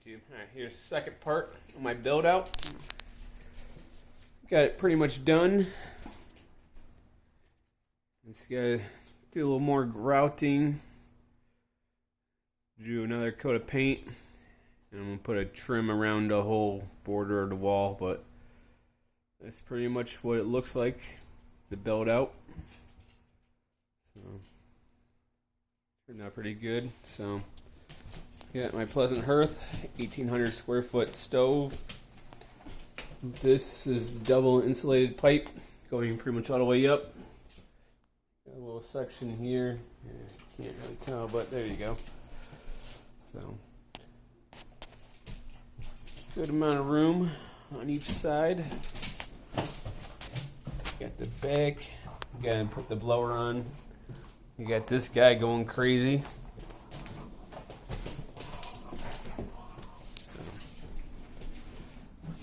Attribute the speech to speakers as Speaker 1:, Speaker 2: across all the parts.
Speaker 1: YouTube. Alright, here's the second part of my build out. Got it pretty much done. Just gotta do a little more grouting. Do another coat of paint. And I'm gonna put a trim around the whole border of the wall, but that's pretty much what it looks like, the build out. So turned out pretty good. So got my Pleasant Hearth 1800 square foot stove. This is double insulated pipe going pretty much all the way up. Got a little section here. Can't really tell, but there you go. So good amount of room on each side. Got the back. Gotta put the blower on. You got this guy going crazy.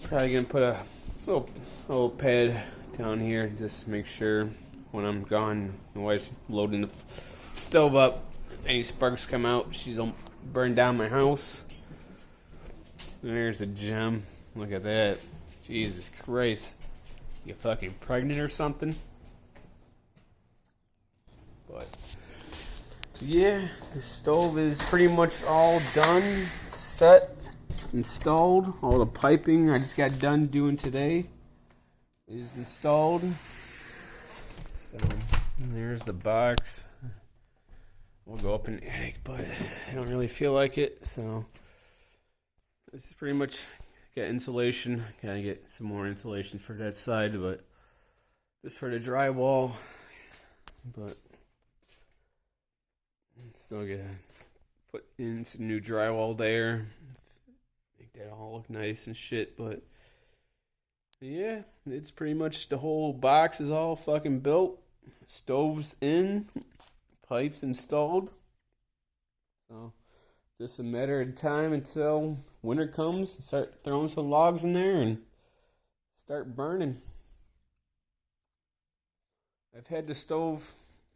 Speaker 1: Probably gonna put a little pad down here just to make sure when I'm gone, my wife's loading the stove up, any sparks come out, she don't burn down my house. And there's a gem. Look at that. Jesus Christ. You fucking pregnant or something? But yeah, the stove is pretty much all done, set, installed. All the piping I just got done doing today is installed. So there's the box. We'll go up in the attic, but I don't really feel like it. So this is pretty much got insulation. Gotta get some more insulation for that side, but just for the drywall. But still gotta put in some new drywall there. Make that all look nice and shit. But yeah, it's pretty much the whole box is all fucking built. Stoves in, pipes installed. So just a matter of time until winter comes. Start throwing some logs in there and start burning. I've had the stove.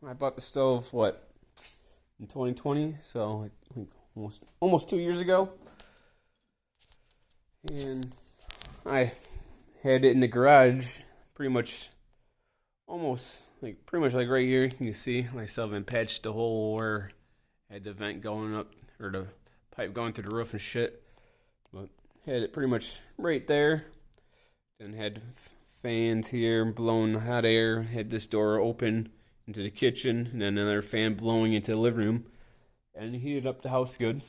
Speaker 1: I bought the stove in 2020, so like almost 2 years ago. And I had it in the garage, pretty much like right here. You can see myself and patched the hole where I had the vent going up, or the pipe going through the roof and shit. But had it pretty much right there. Then had fans here blowing hot air. Had this door open into the kitchen, and then another fan blowing into the living room. And it heated up the house good,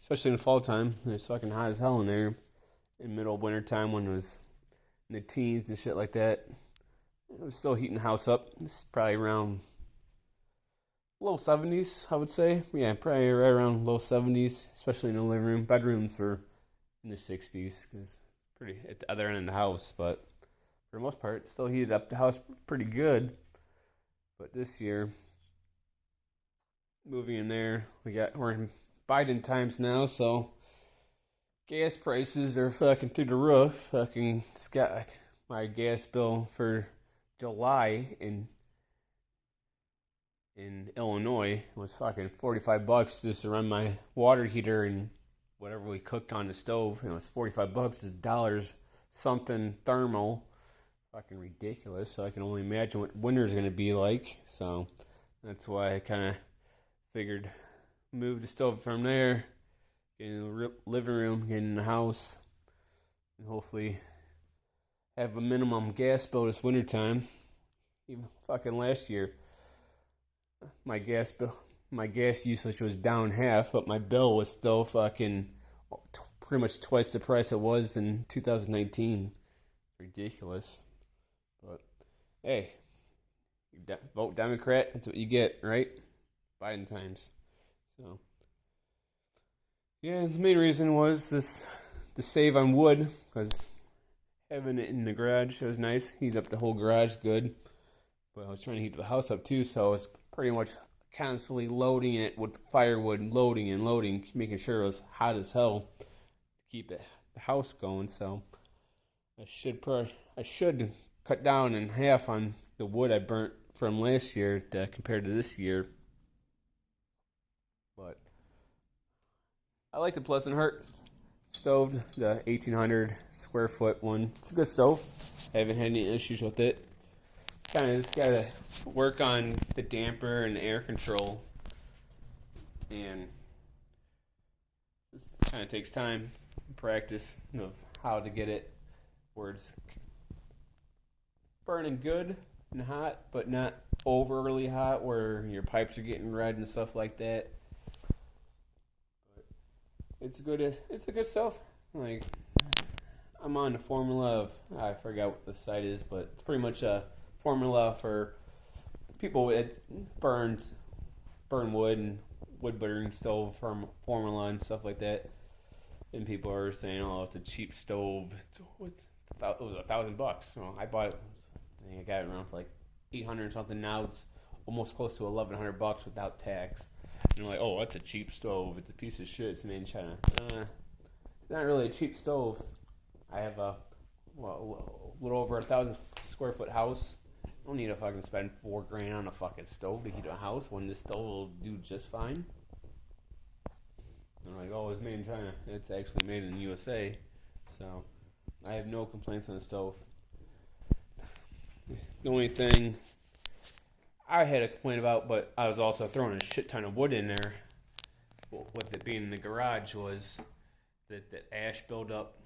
Speaker 1: especially in the fall time. It's fucking hot as hell in there. In the middle of winter time when it was in the teens and shit like that. It was still heating the house up. It's probably around low 70s, I would say. Yeah, probably right around low 70s, especially in the living room. Bedrooms were in the 60s, because pretty at the other end of the house. But for the most part, still heated up the house pretty good. But this year, moving in there, we're in Biden times now, so gas prices are fucking through the roof. Fucking got my gas bill for July in Illinois was fucking $45 just to run my water heater and whatever we cooked on the stove. It was $45. It's dollars something thermal. Fucking ridiculous. So I can only imagine what winter's gonna be like. So that's why I kind of figured move the stove from there, get in the living room, get in the house, and hopefully have a minimum gas bill this wintertime. Even fucking last year, my gas usage was down half, but my bill was still fucking pretty much twice the price it was in 2019. Ridiculous. But hey, vote Democrat, that's what you get, right? Biden times. So yeah, the main reason was to save on wood, because having it in the garage, it was nice. Heat up the whole garage good. But I was trying to heat the house up too, so I was pretty much constantly loading it with firewood, loading and loading, making sure it was hot as hell to keep the house going. So I should cut down in half on the wood I burnt from last year compared to this year. But I like the Pleasant Hearth stove, the 1,800 square foot one. It's a good stove. I haven't had any issues with it. Kind of just gotta work on the damper and the air control, and this kind of takes time, practice of how to get it where it's burning good and hot, but not overly hot where your pipes are getting red and stuff like that. But it's good. It's a good stuff. Like, I'm on the formula of, I forgot what the site is, but it's pretty much a formula for people that burn wood and wood burning stove formula and stuff like that. And people are saying, "Oh, it's a cheap stove." It was $1,000. So I bought it. I think I got it around for like 800 something. Now it's almost close to $1,100 without tax. And you're like, "Oh, that's a cheap stove. It's a piece of shit. It's made in China." It's not really a cheap stove. I have a little over 1,000 square foot house. I don't need to fucking spend $4,000 on a fucking stove to heat a house when this stove will do just fine. They're like, "Oh, it's made in China." It's actually made in the USA. So I have no complaints on the stove. The only thing I had a complaint about, but I was also throwing a shit ton of wood in there, with it being in the garage, was that the ash build up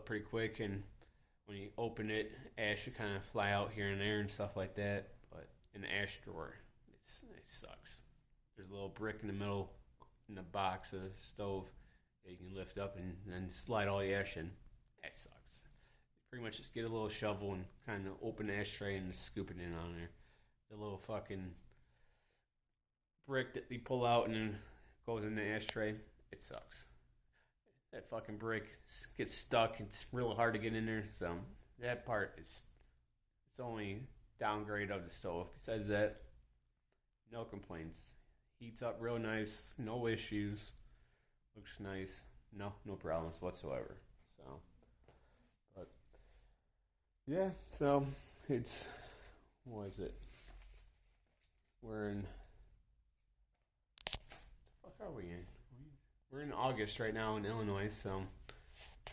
Speaker 1: pretty quick, and when you open it, ash should kind of fly out here and there and stuff like that. But in the ash drawer, it sucks. There's a little brick in the middle, in the box of the stove that you can lift up and then slide all the ash in. That sucks. Pretty much just get a little shovel and kind of open the ashtray and scoop it in on there. The little fucking brick that you pull out and then goes in the ashtray, it sucks. That fucking brick gets stuck. It's real hard to get in there. So that part it's only downgrade of the stove. Besides that, no complaints. Heats up real nice. No issues. Looks nice. No problems whatsoever. So, but yeah. So it's, what is it? We're in. What the fuck are we in? We're in August right now in Illinois, so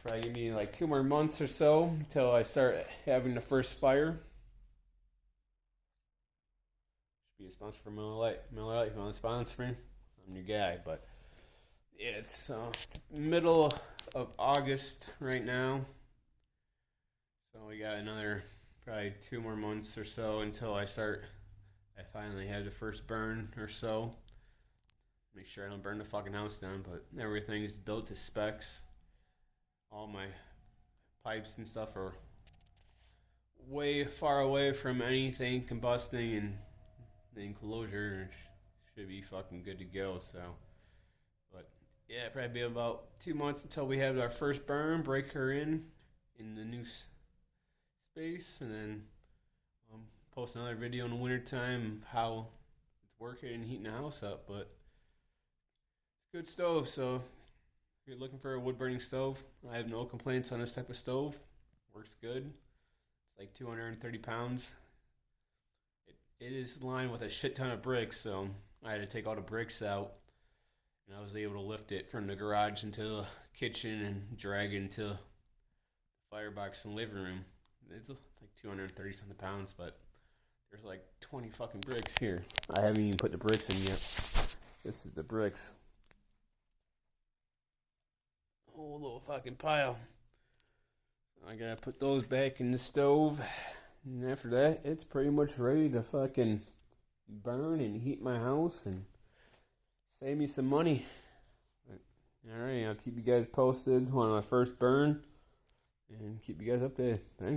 Speaker 1: probably give me like 2 more months or so until I start having the first fire. Should be a sponsor for Miller Lite. Miller Lite, if you want to sponsor me, I'm your guy. But yeah, it's middle of August right now, so we got another probably 2 more months or so until I finally have the first burn or so. Make sure I don't burn the fucking house down, but everything is built to specs. All my pipes and stuff are way far away from anything combusting, and the enclosure should be fucking good to go. So, but yeah, probably be about 2 months until we have our first burn, break her in the new space, and then post another video in the wintertime how it's working and heating the house up. But good stove, so if you're looking for a wood burning stove, I have no complaints on this type of stove. Works good. It's like 230 pounds. It is lined with a shit ton of bricks, so I had to take all the bricks out, and I was able to lift it from the garage into the kitchen and drag it into the firebox and living room. It's like 230 something pounds, but there's like 20 fucking bricks here. I haven't even put the bricks in yet. This is the bricks. Whole little fucking pile. So I gotta put those back in the stove, and after that, it's pretty much ready to fucking burn and heat my house and save me some money. Alright, I'll keep you guys posted on my first burn and keep you guys updated. Thanks.